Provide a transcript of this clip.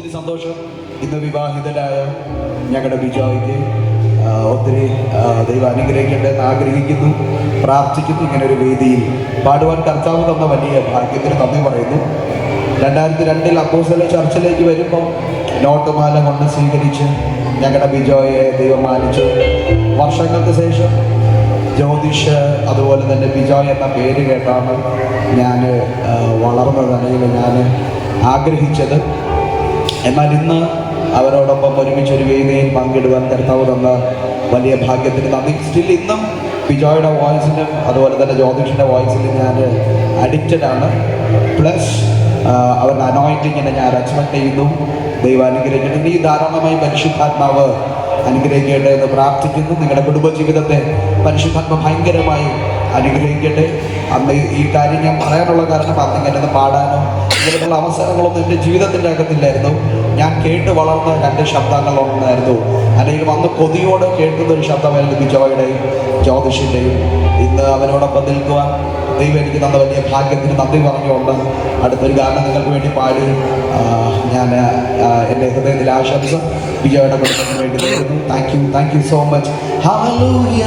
ഒത്തിരി സന്തോഷം. ഇന്ന് വിവാഹിതരായ ഞങ്ങളുടെ ബിജോയ്ക്ക് ഒത്തിരി ദൈവം അനുഗ്രഹിക്കട്ടെ എന്ന് ആഗ്രഹിക്കുന്നു, പ്രാർത്ഥിക്കുന്നു. ഇങ്ങനെ ഒരു വേദിയിൽ പാടുവാൻ കർത്താവ് തന്ന വലിയ ഭാഗ്യത്തിന് നന്ദി പറയുന്നു. 2002 അപ്പോസ്തല ചർച്ചിലേക്ക് വരുമ്പോൾ നോട്ടുമാല കൊണ്ട് സ്വീകരിച്ച് ഞങ്ങളുടെ ബിജോയെ ദൈവം മാനിച്ചു. വർഷങ്ങൾക്ക് ശേഷം ജ്യോതിഷ് അതുപോലെ തന്നെ ബിജോയ് എന്ന പേര് കേട്ടാണ് ഞാൻ വളർന്നത്, അല്ലെങ്കിൽ ഞാൻ ആഗ്രഹിച്ചത്. എന്നാൽ ഇന്ന് അവരോടൊപ്പം ഒരുമിച്ചൊരു വേദിയിൽ പങ്കിടുവാൻ കർത്താവ് തന്ന വലിയ ഭാഗ്യത്തിന് നന്ദി. സ്റ്റിൽ ഇന്നും ബിജോയുടെ വോയിസിനും അതുപോലെ തന്നെ ജ്യോതിഷിൻ്റെ വോയിസിനും ഞാൻ അഡിക്റ്റഡ് ആണ്. പ്ലസ് അവരുടെ അനോയിൻറ്റിങ്ങിനെ ഞാൻ റെസ്പെക്ട് ചെയ്യുന്നു. ദൈവം അനുഗ്രഹിക്കട്ടെ. ഇനി ധാരാളമായി പരിശുദ്ധാത്മാവ് അനുഗ്രഹിക്കട്ടെ എന്ന് പ്രാർത്ഥിക്കുന്നു. നിങ്ങളുടെ കുടുംബജീവിതത്തെ പരിശുദ്ധാത്മ ഭയങ്കരമായി അനുഗ്രഹിക്കട്ടെ. അന്ന് ഈ കാര്യം ഞാൻ പറയാനുള്ള കാരണം അന്ന് ഇങ്ങനെ പാടാനോ ഇങ്ങനെയുള്ള അവസരങ്ങളൊന്നും എൻ്റെ ജീവിതത്തിൻ്റെ അകത്തില്ലായിരുന്നു. ഞാൻ കേട്ട് വളർന്ന 2 ശബ്ദങ്ങളൊന്നായിരുന്നു, അല്ലെങ്കിൽ വന്ന് കൊതിയോട് കേൾക്കുന്നൊരു ശബ്ദമായിരുന്നു ബിജോയുടെയും ജ്യോതിഷിൻ്റെയും. ഇന്ന് അവരോടൊപ്പം നിൽക്കുവാൻ ദൈവം എനിക്ക് തന്ന വലിയ ഭാഗ്യത്തിന് നന്ദി പറഞ്ഞുകൊണ്ട് അടുത്തൊരു ഗാനം നിങ്ങൾക്ക് വേണ്ടി പാടി ഞാൻ എൻ്റെ ഹൃദയത്തിൽ ആശംസ ബിജോയുടെ കുടുംബത്തിന് വേണ്ടി നേരുന്നു. Thank you so much. Hallelujah.